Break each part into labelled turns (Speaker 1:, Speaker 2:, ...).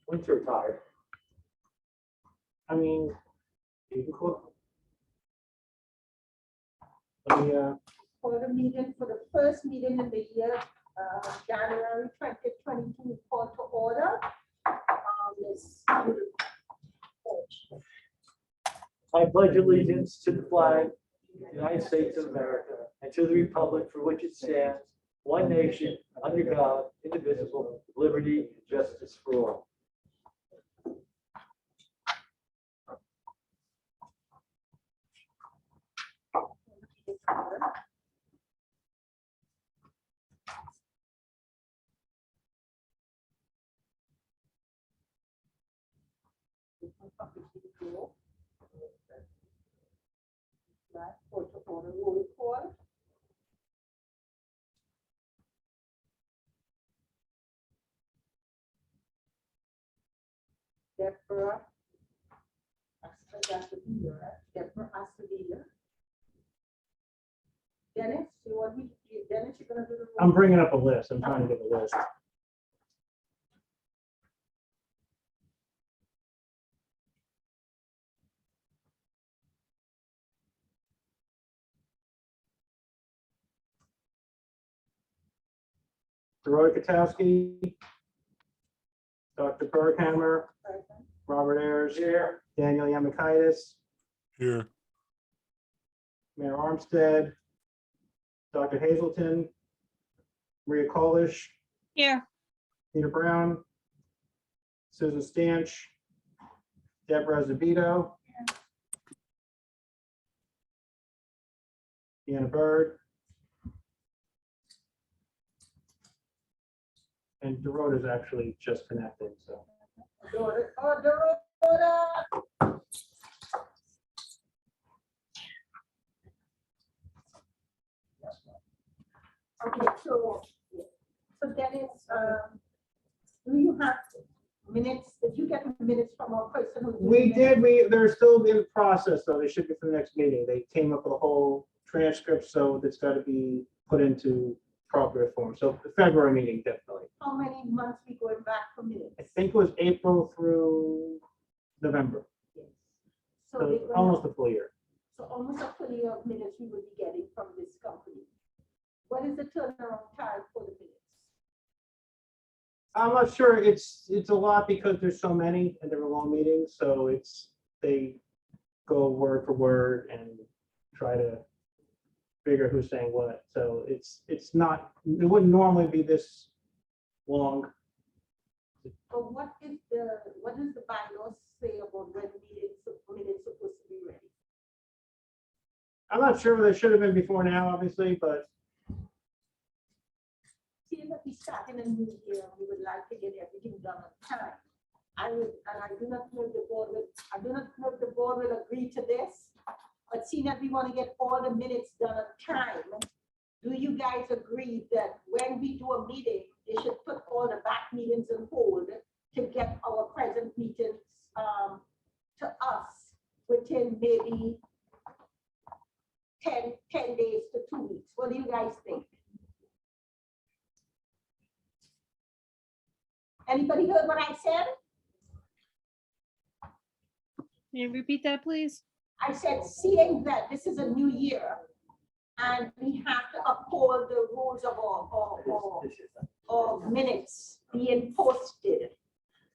Speaker 1: winter tire. I mean, you can call. Let me,
Speaker 2: For the meeting, for the first meeting in the year, January 2022, call to order. Ms.
Speaker 1: I pledge allegiance to the flag of the United States of America and to the republic for which it stands, one nation, under God, indivisible, with liberty and justice for all.
Speaker 2: Call to order, roll call. Deborah Astudillo. Dennis, you want me, Dennis, you're gonna do the.
Speaker 1: I'm bringing up a list. I'm trying to get a list. Roy Katowski, Dr. Berghammer, Robert Ayers, here. Daniel Yamakaitis,
Speaker 3: Here.
Speaker 1: Mayor Armstead, Dr. Hazelton, Maria Kolish,
Speaker 4: Here.
Speaker 1: Peter Brown, Susan Stanch, Deborah Zabito, Deanna Bird, and Dorota is actually just connected, so.
Speaker 2: Dorota. Okay, so Dennis, do you have minutes? Did you get minutes from our person who?
Speaker 1: We did, they're still in process, though. They should be for the next meeting. They came up with a whole transcript, so it's got to be put into proper form. So the February meeting, definitely.
Speaker 2: How many months we going back for minutes?
Speaker 1: I think it was April through November,
Speaker 2: Yes.
Speaker 1: so
Speaker 2: So we're
Speaker 1: almost
Speaker 2: gonna,
Speaker 1: a full year.
Speaker 2: so almost a full year of minutes we will be getting from this company. What is the turnaround time for the minutes?
Speaker 1: I'm not sure. It's a lot because there's so many and they're long meetings, so they go word for word and try to figure who's saying what. So it's not, it wouldn't normally be this long.
Speaker 2: But what does the bylaws say about when minutes supposed to be ready?
Speaker 1: I'm not sure they should have been before now, obviously, but
Speaker 2: Seeing that we start in a new year, we would like to get everything done on time. I do not know if the board will agree to this, but seeing that we want to get all the minutes done on time, do you guys agree that when we do a meeting, they should put all the back meetings on hold to get our present meetings to us within maybe 10 days to 2 weeks? What do you guys think? Anybody heard what I said?
Speaker 4: Can you repeat that, please?
Speaker 2: I said, seeing that this is a new year and we have to uphold the rules of our minutes being posted.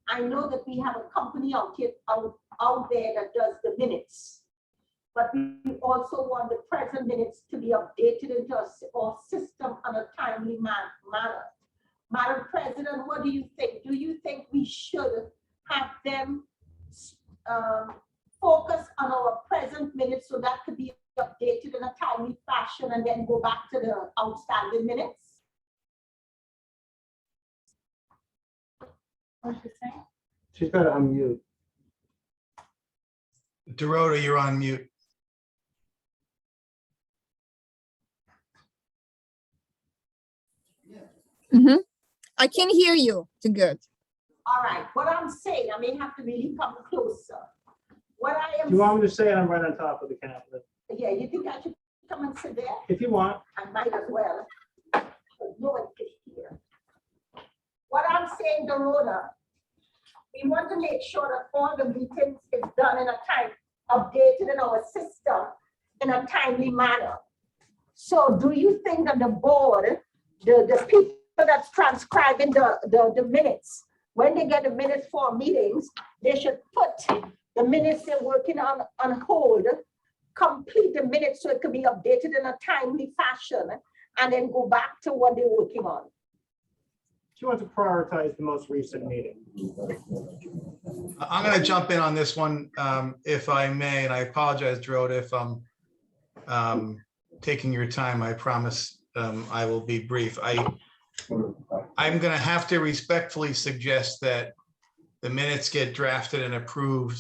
Speaker 2: I know that we have a company out there that does the minutes, but we also want the present minutes to be updated into our system on a timely manner. Madam President, what do you think? Do you think we should have them focus on our present minutes so that could be updated in a timely fashion and then go back to the outstanding minutes? What you say?
Speaker 1: she's got to unmute.
Speaker 5: Dorota, you're on mute.
Speaker 6: I can hear you. Good.
Speaker 2: All right, what I'm saying, I may have to really come closer. What I am.
Speaker 1: Do you want me to say it? I'm right on top of the camera.
Speaker 2: Yeah, you think I should come and sit there?
Speaker 1: If you want.
Speaker 2: I might as well. But no one could hear. What I'm saying, Dorota, we we want to make sure that all the meetings is done in a time, updated in our system in a timely manner. So do you think that the board, the people that's transcribing the minutes, when they get the minutes for meetings, they should put the minutes they're working on hold, complete the minutes so it can be updated in a timely fashion, and then go back to what they're working on?
Speaker 1: She wants to prioritize the most recent meeting.
Speaker 5: I'm going to jump in on this one, if I may, and I apologize, Dorota, if I'm taking your time. I promise I will be brief. I'm going to have to respectfully suggest that the minutes get drafted and approved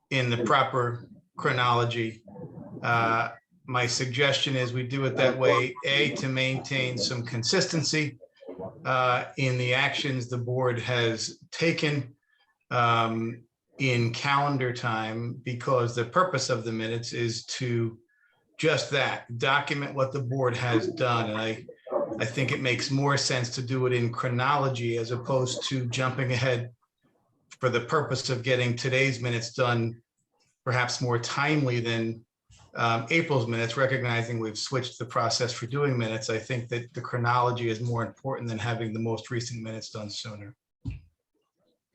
Speaker 5: in the proper chronology. My suggestion is we do it that way, A, to maintain some consistency in the actions the board has taken in calendar time, because the purpose of the minutes is to just that, document what the board has done. And I think it makes more sense to do it in chronology as opposed to jumping ahead for the purpose of getting today's minutes done perhaps more timely than April's minutes, recognizing we've switched the process for doing minutes. I think that the chronology is more important than having the most recent minutes done sooner.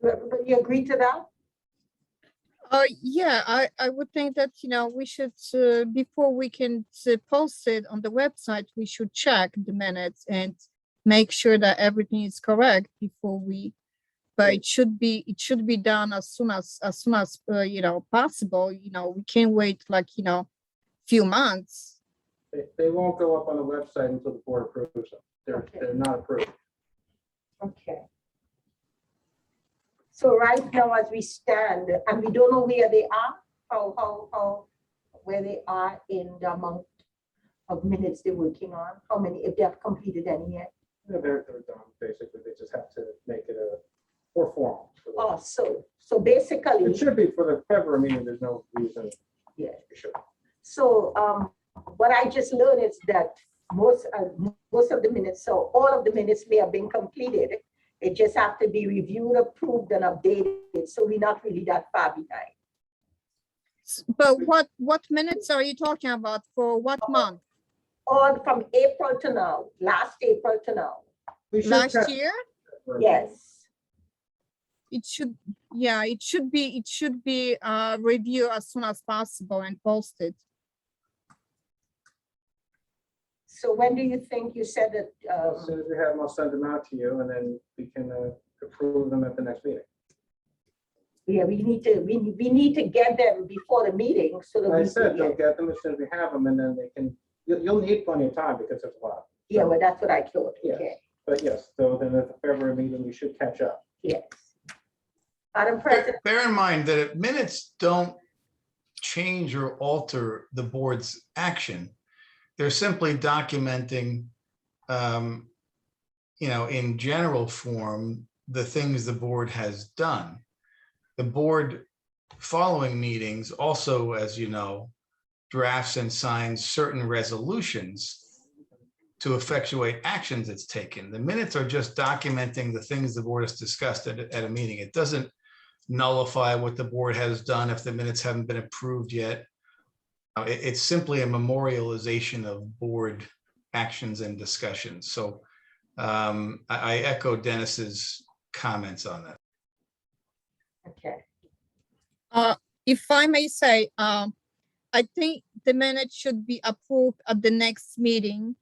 Speaker 2: But you agree to that?
Speaker 6: Yeah, I would think that, we should, before we can post it on the website, we should check the minutes and make sure that everything is correct before but it should be done as soon as possible. We can't wait like, few months.
Speaker 1: They won't go up on the website until the board approves them. They're not approved.
Speaker 2: Okay. So right now, as we stand, and we don't know where they are, where they are in the amount of minutes they're working on, how many, if they have completed any yet.
Speaker 1: Yeah, they're done, basically. They just have to make it more formal.
Speaker 2: Oh, so basically.
Speaker 1: It should be for the February meeting. There's no reason.
Speaker 2: Yeah.
Speaker 1: It should.
Speaker 2: So what I just learned is that most of the minutes, so all of the minutes may have been completed. It just have to be reviewed, approved, and updated. So we're not really that far behind.
Speaker 6: But what minutes are you talking about? For what month?
Speaker 2: All from April to now, last April to now.
Speaker 1: We should
Speaker 6: Last
Speaker 1: check-
Speaker 6: year?
Speaker 2: Yes.
Speaker 6: It should be reviewed as soon as possible and posted.
Speaker 2: So when do you think, you said that,
Speaker 1: As soon as we have them, I'll send them out to you, and then we can approve them at the next meeting.
Speaker 2: yeah, we need to get them before the meeting so that
Speaker 1: I
Speaker 2: we
Speaker 1: said,
Speaker 2: can
Speaker 1: they'll
Speaker 2: get,
Speaker 1: get them as soon as we have them, and then they can, you'll need plenty of time because there's a lot.
Speaker 2: yeah, well, that's what I thought.
Speaker 1: Yeah.
Speaker 2: Okay,
Speaker 1: But yes, so then at the February meeting, we should catch up.
Speaker 2: yes. Madam President,
Speaker 5: Bear in mind that if minutes don't change or alter the board's action, they're simply documenting, in general form, the things the board has done. The board following meetings also, as you know, drafts and signs certain resolutions to effectuate actions it's taken. The minutes are just documenting the things the board has discussed at a meeting. It doesn't nullify what the board has done if the minutes haven't been approved yet. It's simply a memorialization of board actions and discussions. So I echo Dennis's comments on that.
Speaker 2: okay,
Speaker 6: If I may say, I think the minutes should be approved at the next meeting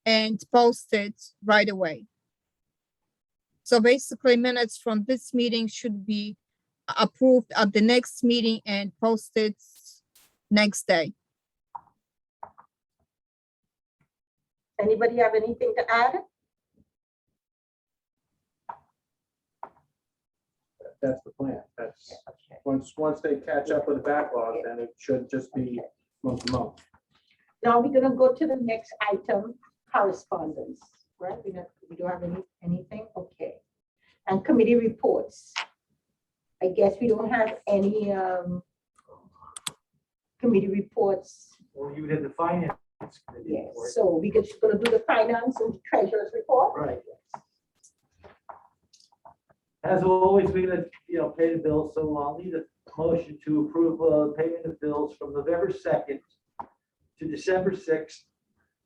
Speaker 6: and posted right away. So basically, minutes from this meeting should be approved at the next meeting and posted next day.
Speaker 2: anybody have anything to add?
Speaker 1: That's the plan. That's,
Speaker 2: Okay.
Speaker 1: once they catch up with the backlog, then it should just be month to month.
Speaker 2: Now we're gonna go to the next item, correspondence, right? We don't have anything, okay. And committee reports. I guess we don't have any committee reports.
Speaker 1: Well, you did the finance committee
Speaker 2: Yes,
Speaker 1: report.
Speaker 2: so we just gonna do the finance and treasurer's report.
Speaker 1: Right.
Speaker 3: As always, we're gonna, pay the bills, so I'll need a motion to approve, payment of bills from November 2nd to December 6th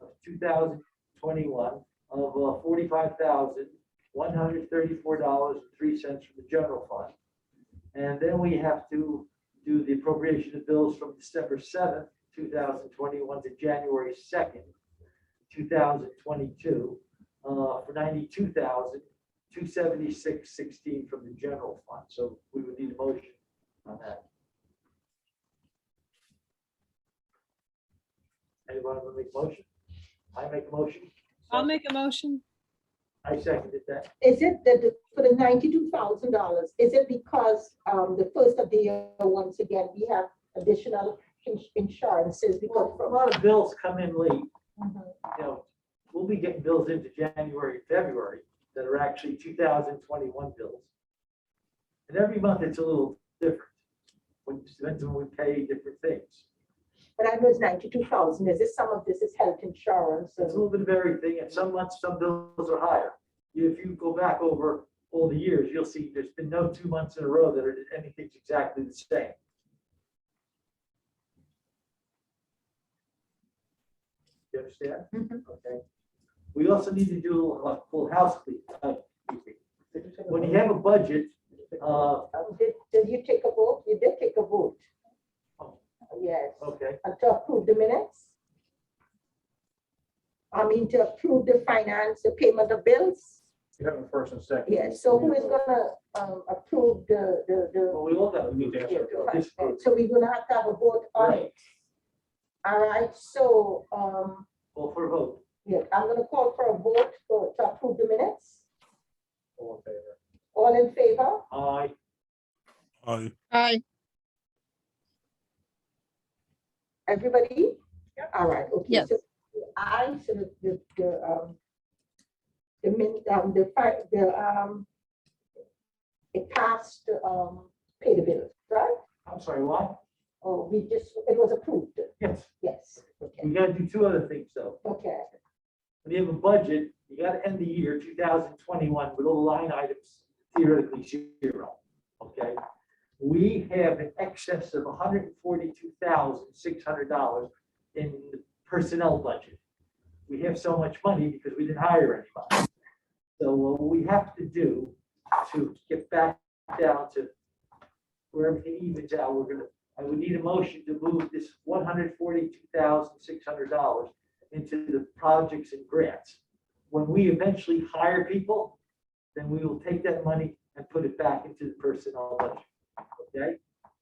Speaker 3: of 2021 of $45,134.03 from the general fund. And then we have to do the appropriation of bills from December 7th, 2021 to January 2nd, 2022, for $92,276.16 from the general fund. So we would need a motion on that. Anyone want to make a motion? I make a motion.
Speaker 4: I'll make a motion.
Speaker 3: I seconded that.
Speaker 2: Is it for the $92,000, is it because the first of the year, once again, we have additional insurances because
Speaker 3: Well, a lot of bills come in late.
Speaker 2: Mhm.
Speaker 3: We'll be getting bills into January, February that are actually 2021 bills. And every month it's a little different. It depends on when we pay different things.
Speaker 2: But I know it's 92,000. Is this, some of this is health insurance?
Speaker 3: It's a little bit of everything, and some months, some bills are higher. If you go back over all the years, you'll see there's been no 2 months in a row that anything's exactly the same. You understand?
Speaker 2: Mhm.
Speaker 3: Okay. We also need to do a full house clean. When you have a budget,
Speaker 2: Did you take a vote? You did take a vote.
Speaker 3: Oh.
Speaker 2: Yes,
Speaker 3: okay,
Speaker 2: and to approve the minutes? I mean, to approve the finance, the payment of bills?
Speaker 1: You have a first and second.
Speaker 2: Yes, so who is gonna approve
Speaker 3: well, we all got, we need to answer this.
Speaker 2: so we're gonna have to have a vote on
Speaker 3: Right.
Speaker 2: it. All right, so,
Speaker 3: Call for a vote.
Speaker 2: yeah, I'm gonna call for a vote to approve the minutes.
Speaker 1: All in favor.
Speaker 2: All in favor?
Speaker 3: Aye.
Speaker 7: Aye.
Speaker 6: Aye.
Speaker 2: Everybody? All right, okay.
Speaker 6: Yes.
Speaker 2: So so it passed, pay the bills, right?
Speaker 3: I'm sorry, what?
Speaker 2: Oh, it was approved,
Speaker 3: Yes,
Speaker 2: yes, okay,
Speaker 3: we gotta do two other things though.
Speaker 2: okay.
Speaker 3: When you have a budget, you gotta end the year 2021 with all the line items theoretically zero, okay? We have an excess of $142,600 in the personnel budget. We have so much money because we didn't hire anybody. So what we have to do to get back down to where everything evens out, I would need a motion to move this $142,600 into the projects and grants. When we eventually hire people, then we will take that money and put it back into the personnel budget. Okay?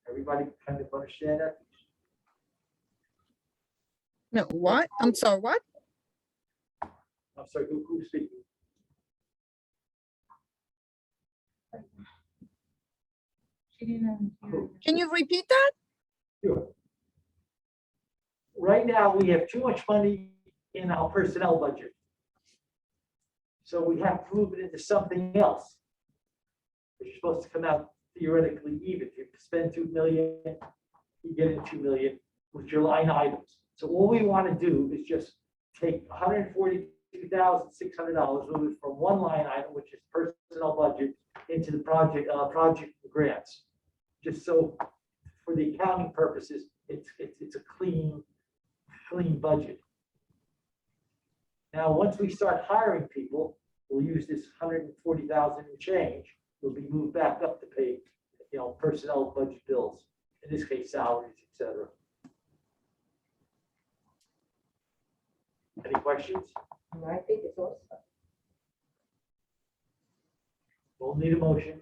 Speaker 3: Everybody kind of understand that?
Speaker 6: No, what? I'm sorry, what?
Speaker 3: I'm sorry, who's speaking? Who?
Speaker 6: Can you repeat that?
Speaker 3: Sure. Right now, we have too much money in our personnel budget. So we have to move it into something else. You're supposed to come out theoretically even. If you spend 2 million, you get in 2 million with your line items. So all we want to do is just take $142,600, move it from one line item, which is personnel budget, into the project grants. Just so for the accounting purposes, it's a clean budget. Now, once we start hiring people, we'll use this 140,000 and change. Will be moved back up to pay, personnel budget bills. In this case, salaries, etc. Any questions?
Speaker 2: I think it's awesome.
Speaker 3: We'll need a motion.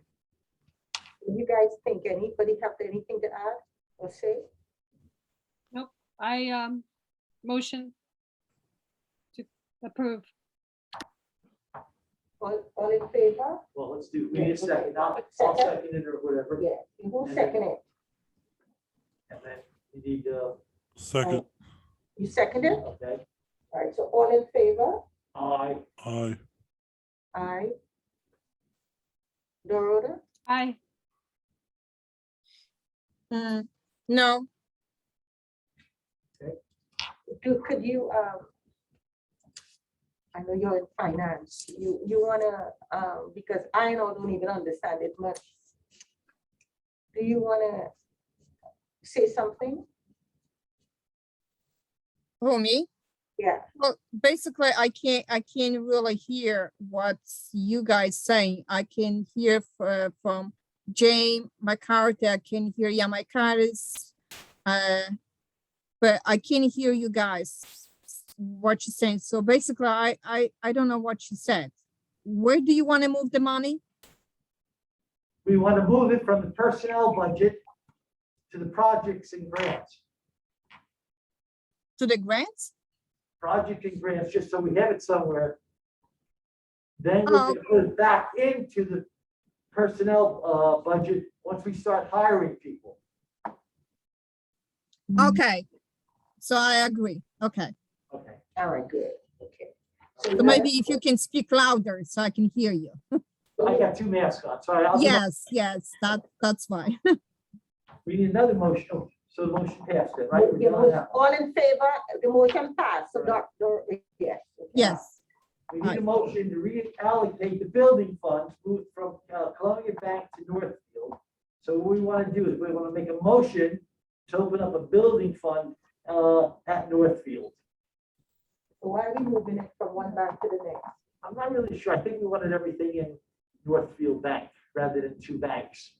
Speaker 2: What do you guys think? Anybody have anything to add or say?
Speaker 4: I motion to approve.
Speaker 2: All in favor?
Speaker 3: Well, let's do, we need a second. I'll second it or whatever.
Speaker 2: Yeah, who second it?
Speaker 3: And then you need,
Speaker 7: Second.
Speaker 2: You second it?
Speaker 3: okay,
Speaker 2: All right, so all in favor?
Speaker 3: aye.
Speaker 7: Aye.
Speaker 2: Aye. Dorota?
Speaker 4: Aye.
Speaker 6: No,
Speaker 2: Could you, I know you're in finance. You wanna, because I don't even understand it much. Do you wanna say something?
Speaker 6: Who, me?
Speaker 2: Yeah.
Speaker 6: Well, basically, I can't really hear what you guys saying. I can hear from Jane McCarthy. I can hear Yamakaris. But I can't hear you guys what you're saying. So basically, I don't know what you said. Where do you want to move the money?
Speaker 3: We want to move it from the personnel budget to the projects and grants.
Speaker 6: To the grants?
Speaker 3: Project and grants, just so we have it somewhere. Then we
Speaker 6: Oh.
Speaker 3: can put it back into the personnel budget once we start hiring people.
Speaker 6: Okay. So I agree. Okay.
Speaker 3: Okay.
Speaker 2: All right, good. Okay.
Speaker 6: So maybe if you can speak louder so I can hear you.
Speaker 3: I got two masks on, sorry. I'll do my-
Speaker 6: Yes, that's fine.
Speaker 3: We need another motion. Oh, so the motion passed then, right? We're doing that.
Speaker 2: All in favor, the motion passed, so yes.
Speaker 6: Yes.
Speaker 3: We need a motion to reallocate the building funds moved from Columbia Bank to Northfield. So what we want to do is we want to make a motion to open up a building fund at Northfield.
Speaker 2: So why are we moving it from one bank to the next?
Speaker 3: I'm not really sure. I think we wanted everything in Northfield Bank rather than two banks.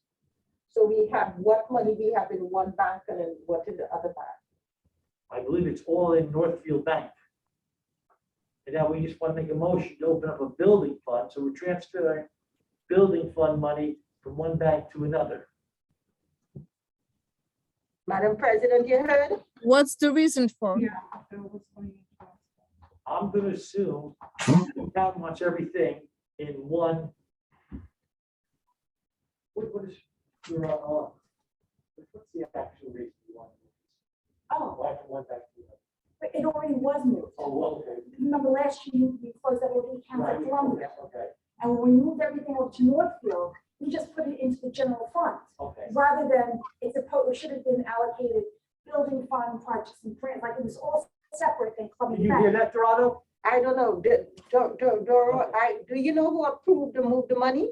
Speaker 2: So we have what money we have in one bank and then what in the other bank?
Speaker 3: I believe it's all in Northfield Bank. And now we just want to make a motion to open up a building fund. So we're transferring building fund money from one bank to another.
Speaker 2: Madam President, you heard?
Speaker 6: What's the reason for?
Speaker 3: I'm gonna assume the town wants everything in one. What is your, what's the actual reason you want?
Speaker 8: Oh,
Speaker 3: Why from one back to the other?
Speaker 8: but it already was moved.
Speaker 3: Oh, okay.
Speaker 8: Remember last year, we closed that whole account
Speaker 3: Right,
Speaker 8: at Columbia.
Speaker 3: okay,
Speaker 8: And when we moved everything over to Northfield, we just put it into the general fund.
Speaker 3: okay.
Speaker 8: Rather than, it should have been allocated building fund, projects and grants, like it was all separate than
Speaker 3: Can
Speaker 8: Columbia
Speaker 3: you hear
Speaker 8: Bank.
Speaker 3: that, Dorado?
Speaker 2: I don't know. Do you know who approved to move the money?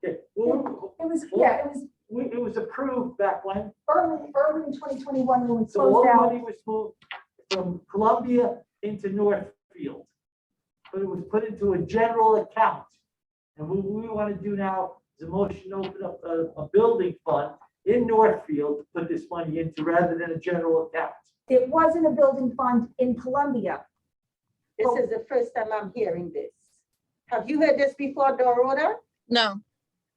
Speaker 3: Okay. Well,
Speaker 8: It was, yeah, it was
Speaker 3: it was approved back when,
Speaker 8: early in 2021 when we
Speaker 3: so all
Speaker 8: closed
Speaker 3: the
Speaker 8: out.
Speaker 3: money was moved from Columbia into Northfield. But it was put into a general account. And what we want to do now is a motion to open up a building fund in Northfield to put this money into rather than a general account.
Speaker 8: It wasn't a building fund in Columbia.
Speaker 2: This is the first time I'm hearing this. Have you heard this before, Dorota?
Speaker 6: No.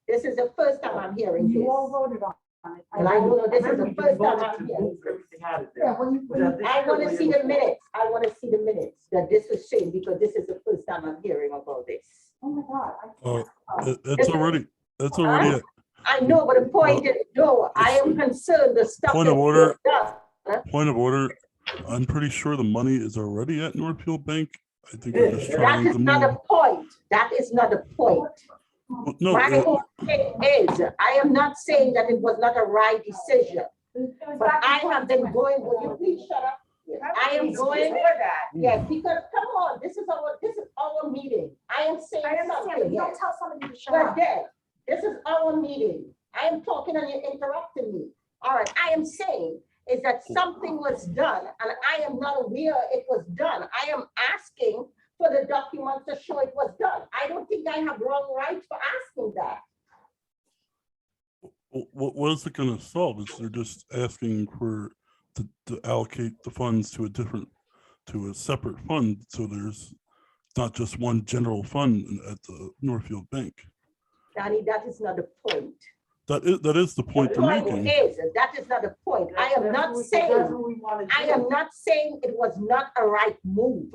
Speaker 2: This is the first time I'm hearing this.
Speaker 8: You all voted on it.
Speaker 2: And I don't know, this is
Speaker 3: Remember,
Speaker 2: the
Speaker 3: we
Speaker 2: first time
Speaker 3: voted
Speaker 2: I'm
Speaker 3: to
Speaker 2: hearing
Speaker 3: move
Speaker 2: this.
Speaker 3: everything out of
Speaker 8: Yeah,
Speaker 3: there.
Speaker 8: when you,
Speaker 3: Was that this
Speaker 2: I
Speaker 3: year or
Speaker 2: want to
Speaker 3: year
Speaker 2: see the
Speaker 3: before?
Speaker 2: minutes. I want to see the minutes that this was changed because this is the first time I'm hearing about this.
Speaker 8: oh my God.
Speaker 7: It's already,
Speaker 2: I know, but the point is, no, I am concerned the stuff.
Speaker 7: Point of
Speaker 2: that
Speaker 7: order.
Speaker 2: was done.
Speaker 7: point of order. I'm pretty sure the money is already at Northfield Bank. I think they're just
Speaker 2: That
Speaker 7: trying
Speaker 2: is
Speaker 7: to
Speaker 2: not
Speaker 7: move.
Speaker 2: a point. That is not a point.
Speaker 7: Well, no,
Speaker 2: My whole thing is, I am not saying that it was not a right decision, but I have been going, will you please shut up? I am going, yes, because come on, this is our meeting. I am saying
Speaker 8: I understand, but
Speaker 2: something.
Speaker 8: you don't
Speaker 2: Yes.
Speaker 8: tell somebody to shut
Speaker 2: But
Speaker 8: up.
Speaker 2: then, this is our meeting. I am talking and you're interrupting me. All right, I am saying is that something was done and I am not aware it was done. I am asking for the documents to show it was done. I don't think I have wrong rights for asking that.
Speaker 7: what is it going to solve? Is they're just asking for to allocate the funds to a separate fund, so there's not just one general fund at the Northfield Bank.
Speaker 2: Danny, that is not the point.
Speaker 7: That is the point
Speaker 2: The
Speaker 7: they're
Speaker 2: point
Speaker 7: making.
Speaker 2: is, that is not the point. I am
Speaker 3: That's
Speaker 2: not
Speaker 3: what we
Speaker 2: saying,
Speaker 3: wanted to
Speaker 2: I
Speaker 3: do.
Speaker 2: am not saying it was not a right move.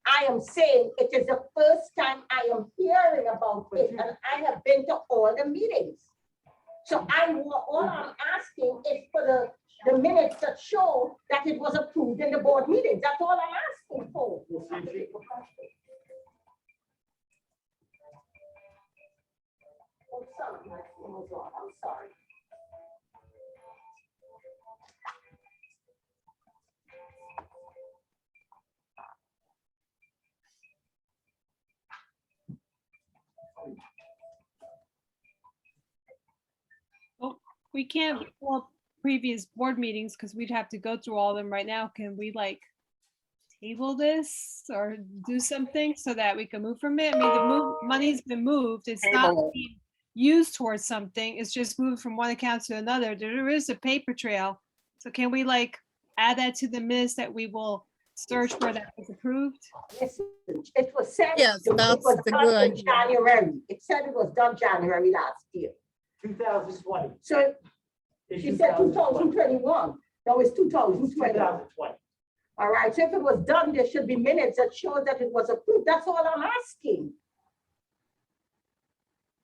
Speaker 2: I am saying it is the first time I am hearing about it, and I have been to all the meetings. So all I'm asking is for the minutes that show that it was approved in the board meetings. That's all I'm asking for.
Speaker 3: We'll see if she-
Speaker 2: I'm sorry, my phone was on. I'm sorry.
Speaker 4: we can't pull up previous board meetings because we'd have to go through all of them right now. Can we like table this or do something so that we can move from it? I mean, money's been moved. It's not
Speaker 2: Table it.
Speaker 4: being used towards something. It's just moved from one account to another. There is a paper trail. So can we like add that to the minutes that we will search where that was approved?
Speaker 2: Listen, it was said.
Speaker 6: Yes,
Speaker 2: it
Speaker 6: that's
Speaker 2: was
Speaker 6: a
Speaker 2: done
Speaker 6: good
Speaker 2: in
Speaker 6: idea.
Speaker 2: January. It said it was done January last year.
Speaker 3: 2020.
Speaker 2: So
Speaker 3: It's
Speaker 2: she said 2021. No, it's 2020.
Speaker 3: 2020.
Speaker 2: All right, so if it was done, there should be minutes that show that it was approved. That's all I'm asking.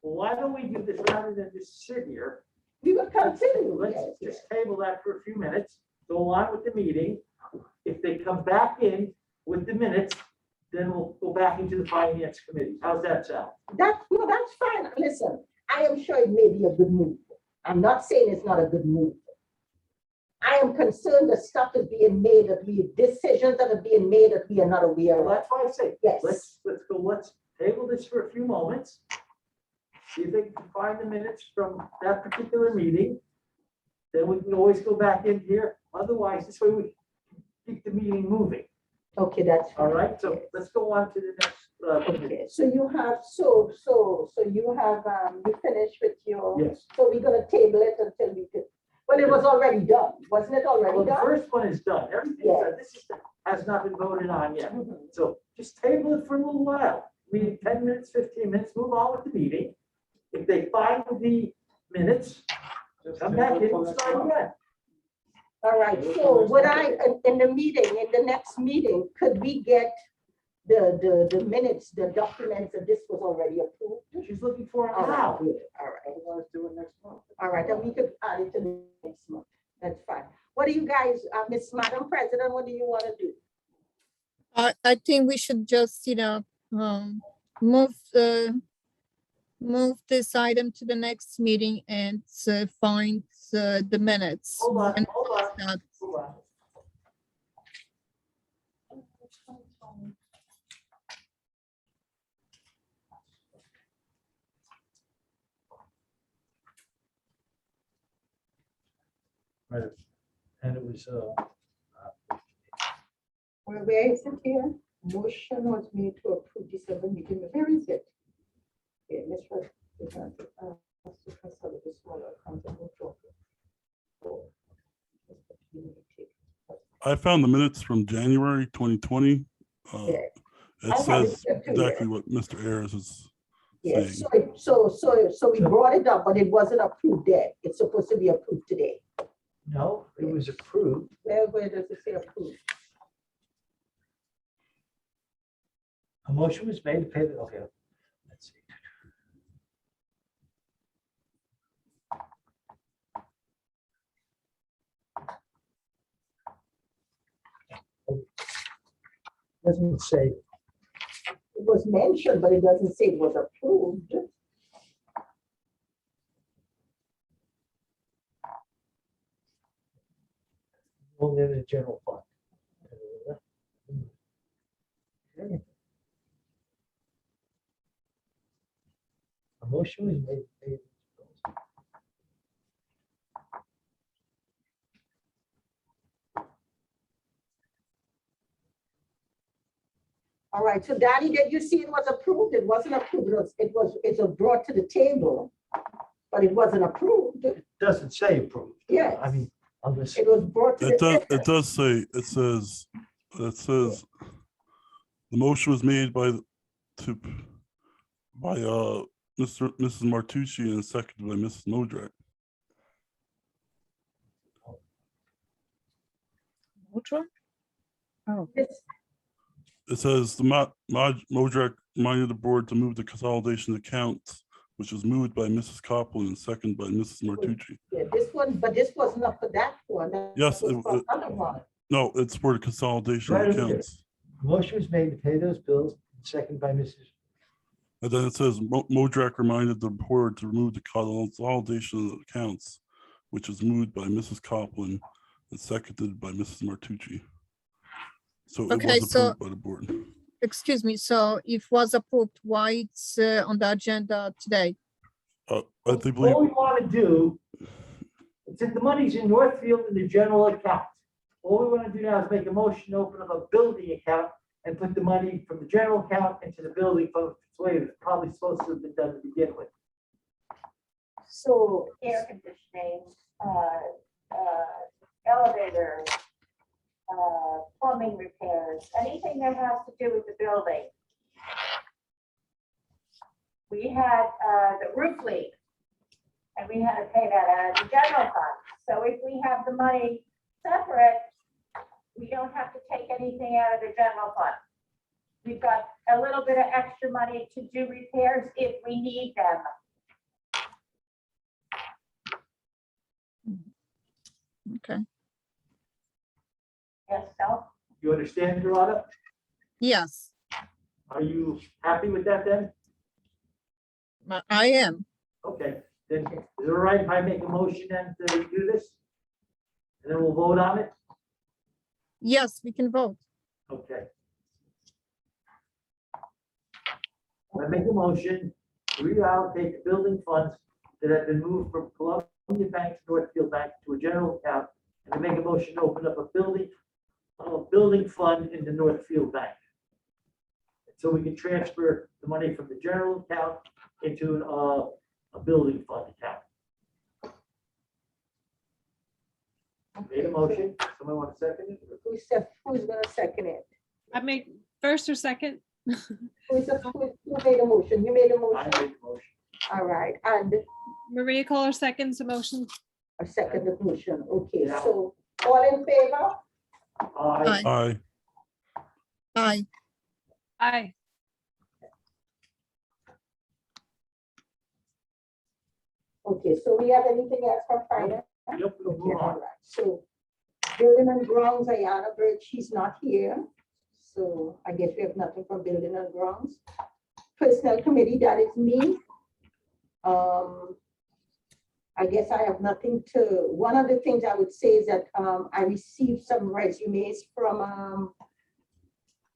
Speaker 3: Well, why don't we do this rather than just sit here?
Speaker 2: We will continue.
Speaker 3: Let's
Speaker 2: yes, yes.
Speaker 3: just table that for a few minutes, go on with the meeting. If they come back in with the minutes, then we'll go back into the finance committee. How's that sound?
Speaker 2: No, that's fine. Listen, I am sure it may be a good move. I'm not saying it's not a good move. I am concerned that stuff is being made, decisions that are being made that we are not aware
Speaker 3: Well,
Speaker 2: of.
Speaker 3: that's why I say,
Speaker 2: Yes.
Speaker 3: let's table this for a few moments. See if they can find the minutes from that particular meeting. Then we can always go back in here. Otherwise, this way we keep the meeting moving.
Speaker 2: Okay, that's fine.
Speaker 3: All right, so let's go on to the next.
Speaker 2: Okay, so you have, so you have, you finished with your,
Speaker 3: Yes.
Speaker 2: so we're gonna table it until we could, well, it was already done, wasn't it
Speaker 3: Well,
Speaker 2: already
Speaker 3: the
Speaker 2: done?
Speaker 3: first one is done. Everything, this is, has not been voted on yet.
Speaker 2: Mhm.
Speaker 3: So just table it for a little while. We need 10 minutes, 15 minutes, move on with the meeting. If they find the minutes, come back in and start again.
Speaker 2: All right, so would I, in the meeting, in the next meeting, could we get the minutes, the documents that this was already approved?
Speaker 3: She's looking for it
Speaker 2: All right,
Speaker 3: now.
Speaker 2: good. All right. Otherwise, do it next month. All right, then we could add it to next month. That's fine. What do you guys, Madam President, what do you want to do?
Speaker 6: I think we should just, move this item to the next meeting and find the minutes.
Speaker 3: Hold on,
Speaker 6: And
Speaker 3: hold on,
Speaker 6: that-
Speaker 3: hold on.
Speaker 9: Right, and it was,
Speaker 2: Where is it here? Motion was made to approve December meeting. Where is it? Yeah, let's try.
Speaker 7: I found the minutes from January 2020.
Speaker 2: Yeah.
Speaker 7: It
Speaker 2: I have
Speaker 7: says
Speaker 2: it too,
Speaker 7: exactly what Mr. Ayers is
Speaker 2: Yes,
Speaker 7: saying.
Speaker 2: so we brought it up, but it wasn't approved yet. It's supposed to be approved today.
Speaker 9: no, it was approved.
Speaker 2: Where does it say approved?
Speaker 9: A motion was made to pay the, okay. Let's see. Doesn't say,
Speaker 2: It was mentioned, but it doesn't say it was approved.
Speaker 9: only in the general fund. A motion was made. to pay the bills.
Speaker 2: All right, so Danny, did you see it was approved? It wasn't approved. It was brought to the table, but it wasn't approved.
Speaker 9: It doesn't say approved.
Speaker 2: Yes.
Speaker 9: I mean, unless,
Speaker 2: It was brought to the.
Speaker 7: It does say, it says, the motion was made by Mrs. Martucci and seconded by Mrs. Modrak.
Speaker 2: This-
Speaker 7: It says the Modrak reminded the board to move the consolidation accounts, which was moved by Mrs. Copeland and seconded by Mrs. Martucci.
Speaker 2: Yeah, this one, but this was not for that one. That
Speaker 7: Yes,
Speaker 2: was
Speaker 7: it-
Speaker 2: for
Speaker 7: it-
Speaker 2: another one.
Speaker 7: No, it's for the consolidation
Speaker 9: Right, okay.
Speaker 7: accounts.
Speaker 9: a motion was made to pay those bills, second by Mrs.
Speaker 7: And then it says Modrak reminded the board to remove the consolidation of accounts, which was moved by Mrs. Copeland and seconded by Mrs. Martucci. So it
Speaker 6: Okay,
Speaker 7: was
Speaker 6: so-
Speaker 7: approved by the board.
Speaker 6: Excuse me, so if was approved, why it's on the agenda today?
Speaker 7: I believe,
Speaker 3: What we want to do It's in the money's in Northfield in the general account. All we want to do now is make a motion to open up a building account and put the money from the general account into the building fund. It's the way it's probably supposed to have been done to begin with.
Speaker 2: So air conditioning, elevators, plumbing repairs, anything that has to do with the building. We had, the roof leak, and we had to pay that out of the general fund. So if we have the money separate, we don't have to take anything out of the general fund. We've got a little bit of extra money to do repairs if we need them.
Speaker 6: Okay.
Speaker 2: Yes, no?
Speaker 3: You understand, Dorada?
Speaker 6: Yes,
Speaker 3: Are you happy with that then?
Speaker 6: I am.
Speaker 3: Okay, then is it all right if I make a motion then to do this? And then we'll vote on it?
Speaker 6: Yes, we can vote.
Speaker 3: Okay. I make a motion to reallocate the building funds that have been moved from Columbia Bank to Northfield Bank to a general account. And I make a motion to open up a building fund in the Northfield Bank. So we can transfer the money from the general account into a building fund account. Made a motion. Someone want to second it?
Speaker 2: Who's gonna second it?
Speaker 4: I make first or second.
Speaker 2: Who made a motion? You made a
Speaker 3: I
Speaker 2: motion?
Speaker 3: made the motion.
Speaker 2: All right, and
Speaker 4: Maria Kohler seconds the motion.
Speaker 2: a second the motion. Okay,
Speaker 3: Yeah.
Speaker 2: so all in favor?
Speaker 3: Aye.
Speaker 7: Aye.
Speaker 6: Aye.
Speaker 4: Aye.
Speaker 2: Okay, so we have anything else from finance?
Speaker 3: Yep, we'll
Speaker 2: Okay,
Speaker 3: move
Speaker 2: all
Speaker 3: on.
Speaker 2: right, so building and grounds, Ayana Bird, she's not here. So I guess we have nothing from building and grounds. Personnel committee, that is me. I guess I have nothing to, one of the things I would say is that I received some resumes from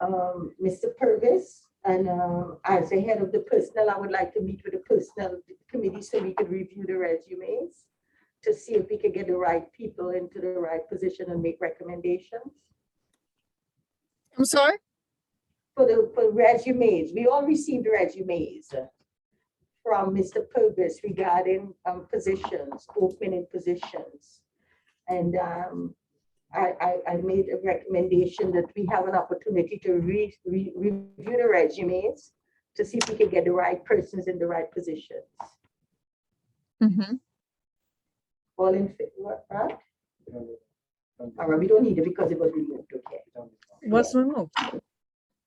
Speaker 2: Mr. Purvis. And as the head of the personnel, I would like to meet with the personnel committee so we could review the resumes to see if we could get the right people into the right position and make recommendations.
Speaker 6: I'm sorry?
Speaker 2: For resumes, we all received resumes from Mr. Purvis regarding positions, opening positions. And I made a recommendation that we have an opportunity to review the resumes to see if we can get the right persons in the right positions.
Speaker 6: Mm-hmm.
Speaker 2: All in favor, right? All right, we don't need it because it was removed, okay.
Speaker 6: What's removed?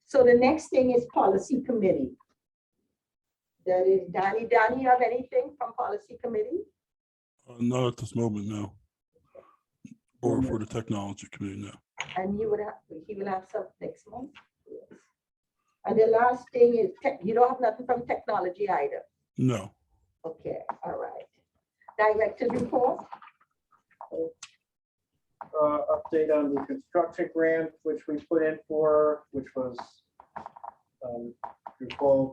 Speaker 2: So the next thing is policy committee. That is Danny. Danny, you have anything from policy committee?
Speaker 7: Not at this moment, no. Or for the technology committee, no.
Speaker 2: And he will have some next month. Yes. And the last thing is, you don't have nothing from technology either.
Speaker 7: No.
Speaker 2: Okay, all right. Director's report?
Speaker 1: Update on the construction grant, which we put in for, which was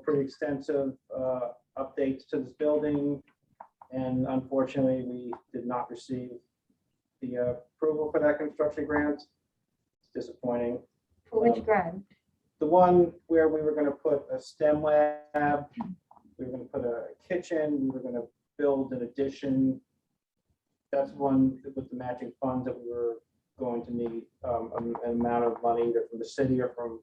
Speaker 1: pretty extensive updates to this building. And unfortunately, we did not receive the approval for that construction grant. It's disappointing.
Speaker 2: For which grant?
Speaker 1: The one where we were going to put a STEM lab, we were going to put a kitchen, we were going to build an addition. That's one with the matching funds that we were going to need an amount of money either from the city or from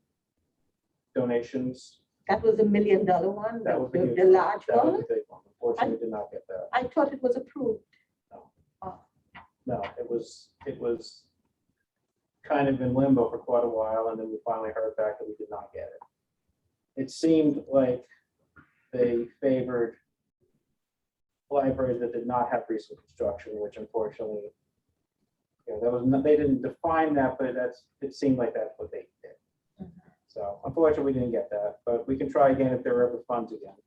Speaker 1: donations.
Speaker 2: That was $1 million one,
Speaker 1: That was the huge
Speaker 2: the large
Speaker 1: That was
Speaker 2: one?
Speaker 1: the big one. Unfortunately, we did not get that.
Speaker 2: I thought it was approved.
Speaker 1: No, it was kind of in limbo for quite a while, and then we finally heard back that we did not get it. It seemed like they favored libraries that did not have recent construction, which unfortunately, that was they didn't define that, but it seemed like that's what they did. So unfortunately, we didn't get that, but we can try again if there are ever funds again.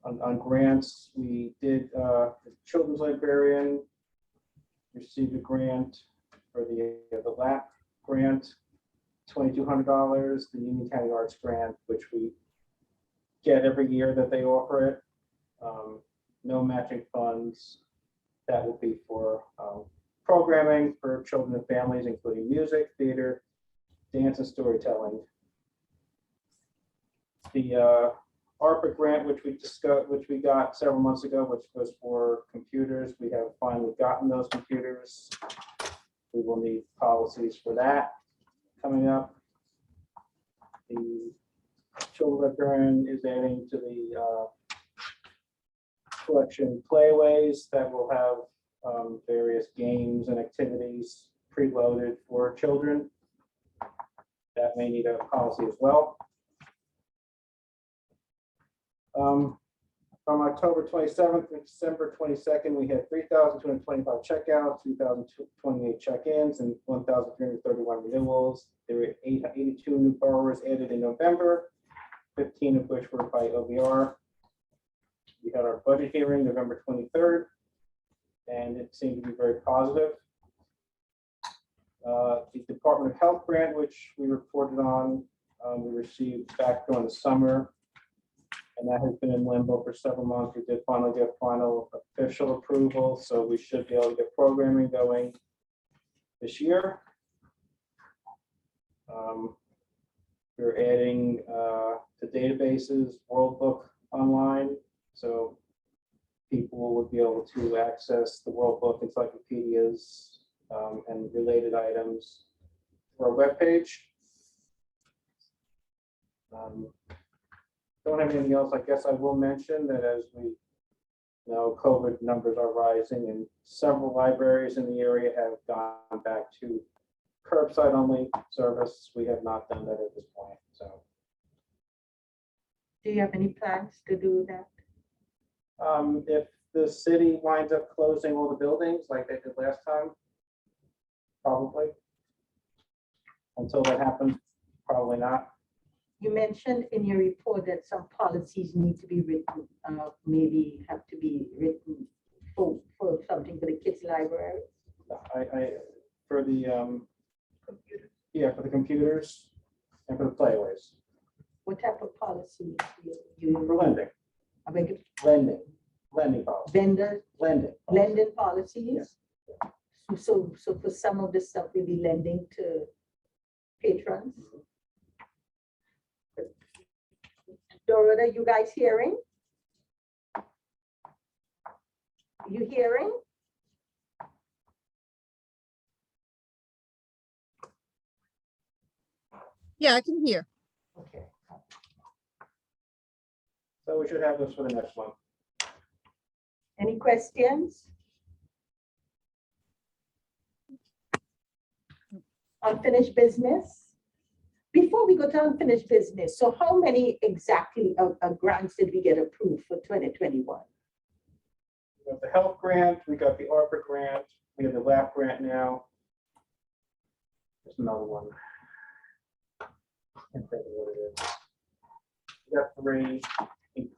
Speaker 1: On grants, we did the children's librarian received a grant for the LAP grant, $2,200, the Union County Arts grant, which we get every year that they offer it. no matching funds. That will be for programming for children and families, including music, theater, dance, and storytelling. The ARPA grant, which we discussed, which we got several months ago, which was for computers, we have finally gotten those computers. We will need policies for that coming up. The children librarian is adding to the collection playways that will have various games and activities preloaded for children. That may need a policy as well. From October 27th to December 22nd, we had 3,225 checkouts, 2,028 check-ins, and 1,331 renewals. There were 82 new borrowers added in November, 15 of which were by OVR. We had our budget hearing November 23rd, and it seemed to be very positive. The Department of Health grant, which we reported on, we received back during the summer, and that has been in limbo for several months. We did finally get final official approval, so we should be able to get programming going this year. We're adding to databases, World Book Online, so people would be able to access the World Book encyclopedias and related items for our webpage. Don't have anything else. I guess I will mention that as we know, COVID numbers are rising and several libraries in the area have gone back to curbside only service. We have not done that at this point, so.
Speaker 2: Do you have any plans to do that?
Speaker 1: If the city winds up closing all the buildings like they did last time, probably. Until that happens, probably not.
Speaker 2: You mentioned in your report that some policies need to be written, maybe have to be written for something for the kids' library.
Speaker 1: For the yeah, for the computers and for the playways.
Speaker 2: What type of policy you
Speaker 1: For lending,
Speaker 2: I beg your-
Speaker 1: lending policy,
Speaker 2: vendor
Speaker 1: lending.
Speaker 2: lending policies? So for some of the stuff we'll be lending to patrons. Dorota, you guys hearing? You hearing?
Speaker 6: Yeah, I can hear.
Speaker 2: Okay.
Speaker 1: So we should have this for the next one.
Speaker 2: Any questions? Unfinished business? Before we go to unfinished business, so how many exactly of grants did we get approved for 2021?
Speaker 1: We got the health grant, we got the ARPA grant, we have the LAP grant now. There's another one. Can't think of what it is. We got 3,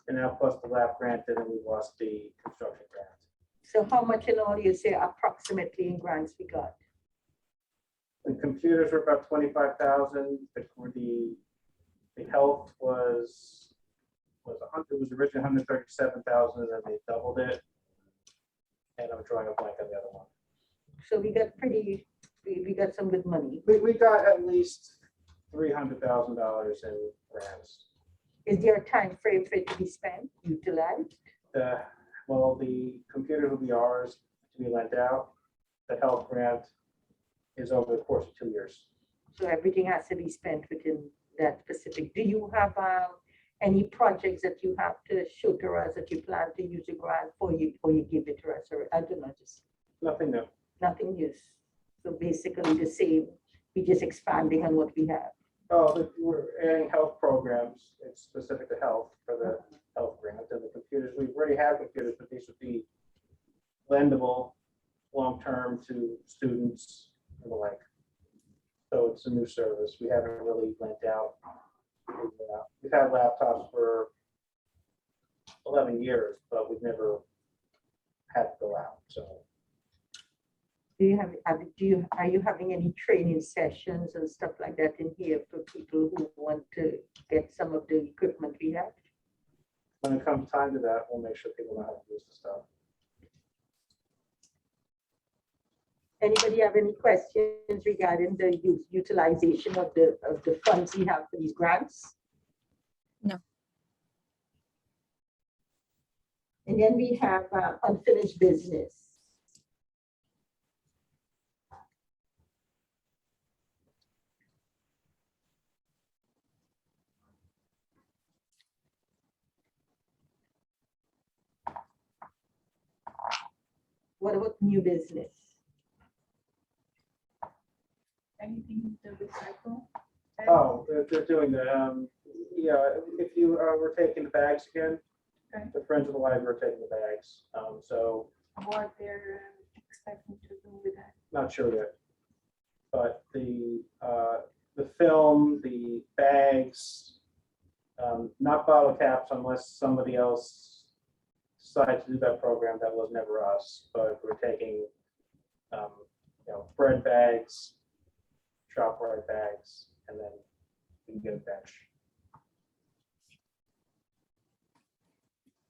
Speaker 1: and now plus the LAP grant, and then we lost the construction grant.
Speaker 2: So how much in all you say approximately in grants we got?
Speaker 1: The computers were about 25,000. The health was originally 137,000, and then they doubled it. And I'm drawing a blank on the other one.
Speaker 2: So we got we got some good money.
Speaker 1: We got at least $300,000 in grants.
Speaker 2: Is there a time frame for it to be spent, utilized?
Speaker 1: Well, the computers will be ours to be lent out. The health grant is over the course of 2 years.
Speaker 2: So everything has to be spent within that specific. Do you have any projects that you have to show to us that you plan to use a grant for you give it to us? Or I don't know, just
Speaker 1: Nothing new.
Speaker 2: nothing new. So basically the same, we're just expanding on what we have.
Speaker 1: Oh, we're adding health programs. It's specific to health for the health grant. And the computers, we already have computers, but these would be lendable long-term to students and the like. So it's a new service. We haven't really lent out. We've had laptops for 11 years, but we've never had to go out, so.
Speaker 2: Are you having any training sessions and stuff like that in here for people who want to get some of the equipment we have?
Speaker 1: when it comes time to that, we'll make sure people know how to use the stuff.
Speaker 2: Anybody have any questions regarding the utilization of the funds we have for these grants?
Speaker 6: No.
Speaker 2: And then we have unfinished business. What about new business?
Speaker 4: Anything to recycle?
Speaker 1: Oh, they're doing the, yeah, if you were taking the bags again,
Speaker 4: Okay.
Speaker 1: the Friends of the Library are taking the bags. So
Speaker 4: What they're expecting to do with that?
Speaker 1: not sure yet. But the film, the bags, not bottle caps unless somebody else decides to do that program. That was never us, but we're taking, bread bags, ShopRite bags, and then you can get a bench.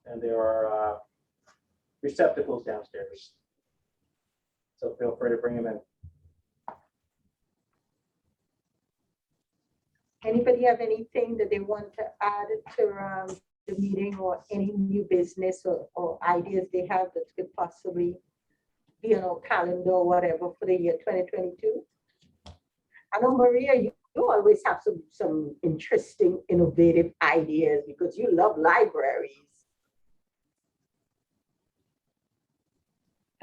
Speaker 1: And there are receptacles downstairs. So feel free to bring them in.
Speaker 2: Anybody have anything that they want to add to the meeting, or any new business or ideas they have that could possibly be on our calendar or whatever for the year 2022? I know, Maria, you always have some interesting, innovative ideas because you love libraries.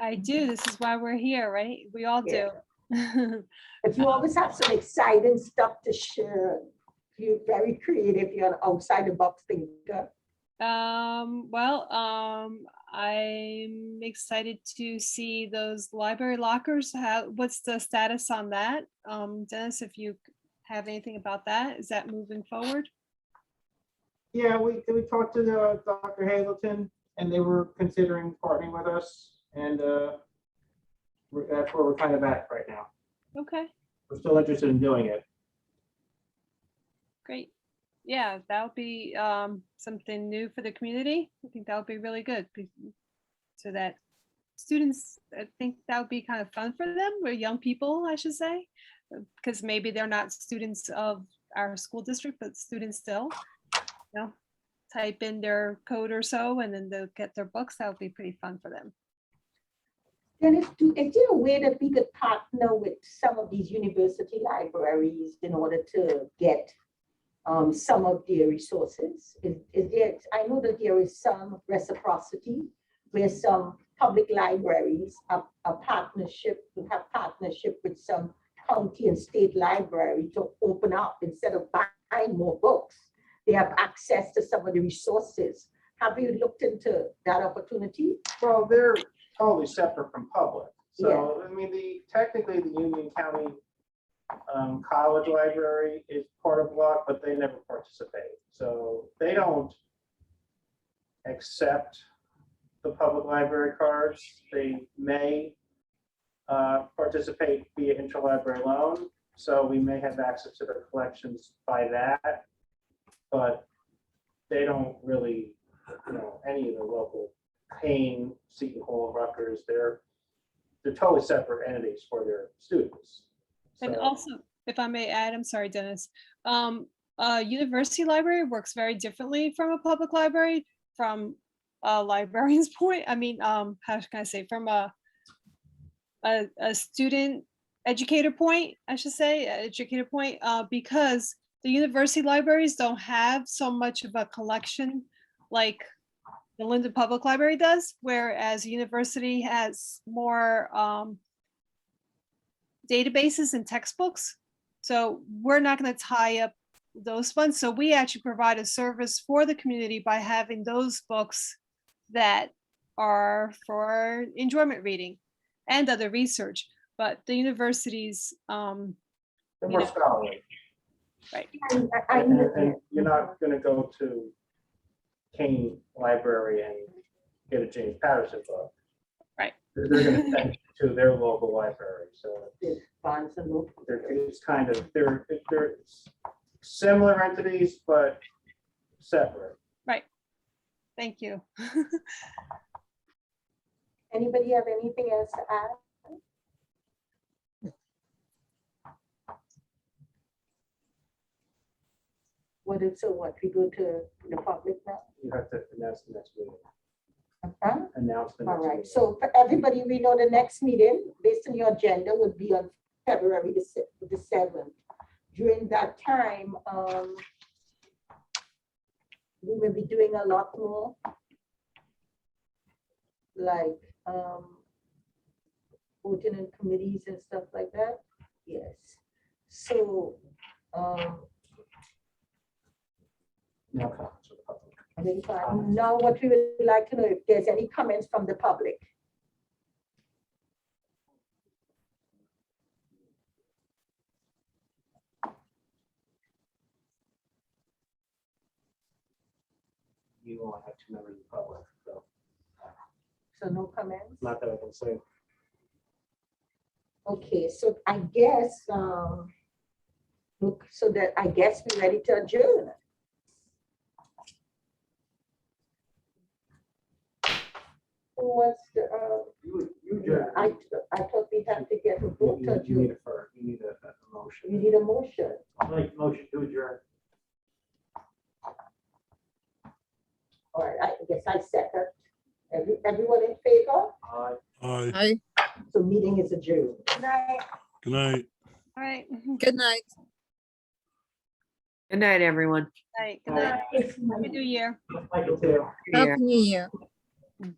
Speaker 4: I do. This is why we're here, right? We all do.
Speaker 2: But you always have some exciting stuff to share. You're very creative. You're an outside the box thinker.
Speaker 4: I'm excited to see those library lockers. What's the status on that? Dennis, if you have anything about that, is that moving forward?
Speaker 1: Yeah, we talked to Dr. Hazleton, and they were considering partnering with us, and that's where we're kind of at right now.
Speaker 4: Okay,
Speaker 1: We're still interested in doing it.
Speaker 4: great. Yeah, that would be something new for the community. I think that would be really good so that students, I think that would be kind of fun for them, or young people, I should say, because maybe they're not students of our school district, but students still, type in their code or so, and then they'll get their books. That would be pretty fun for them.
Speaker 2: Then is there a way that we could partner with some of these university libraries in order to get some of their resources? Is there, I know that there is some reciprocity where some public libraries have partnership with some county and state library to open up instead of buying more books. They have access to some of the resources. Have you looked into that opportunity?
Speaker 1: Well, they're totally separate from public. So, I mean, technically the Union County College Library is part of block, but they never participate. So they don't accept the public library cards. They may participate via interlibrary loan. So we may have access to their collections by that, but they don't really, any of the local Payne, Seton Hall, Rutgers, they're totally separate entities for their students.
Speaker 4: And
Speaker 1: So-
Speaker 4: also, if I may add, I'm sorry, Dennis, a university library works very differently from a public library, from a librarian's point. I mean, how can I say, from a student educator point, I should say, educator point, because the university libraries don't have so much of a collection like the Linden Public Library does, whereas university has more databases and textbooks. So we're not going to tie up those funds. So we actually provide a service for the community by having those books that are for enjoyment reading and other research. But the universities,
Speaker 1: They're more scholarly.
Speaker 4: right.
Speaker 1: And you're not going to go to Kane Library and get a James Patterson book.
Speaker 4: Right.
Speaker 1: They're going to send it to their local library. So it's kind of, they're similar entities, but separate.
Speaker 4: Right. Thank you.
Speaker 2: Anybody have anything else to add? What if, so what, we go to the public now?
Speaker 1: You have to announce the next meeting.
Speaker 2: Huh?
Speaker 1: Announce the
Speaker 2: All
Speaker 1: next
Speaker 2: right,
Speaker 1: meeting.
Speaker 2: so for everybody, we know the next meeting, based on your agenda, would be on February the 7th. During that time, we will be doing a lot more, like voting in committees and stuff like that. Yes. So,
Speaker 1: Now comments from the public.
Speaker 2: now what we would like to know, if there's any comments from the public.
Speaker 1: You only have 2 members of the public, so
Speaker 2: So no comments?
Speaker 1: not that I can say.
Speaker 2: Okay, so I guess, look, so that I guess we're ready to adjourn. Who wants to, I thought we had to get a vote to
Speaker 1: You need
Speaker 2: adjourn.
Speaker 1: you need a motion.
Speaker 2: You need a motion.
Speaker 3: I'll make a motion to adjourn.
Speaker 2: All right, I guess I second. Everyone in favor?
Speaker 7: Aye.
Speaker 2: So meeting is adjourned.
Speaker 7: Good night.
Speaker 4: All right.
Speaker 6: Good night.
Speaker 10: Good night, everyone.
Speaker 4: Night. Good night. Happy New Year.
Speaker 3: Michael, too.
Speaker 6: Happy New Year.
Speaker 10: Yeah.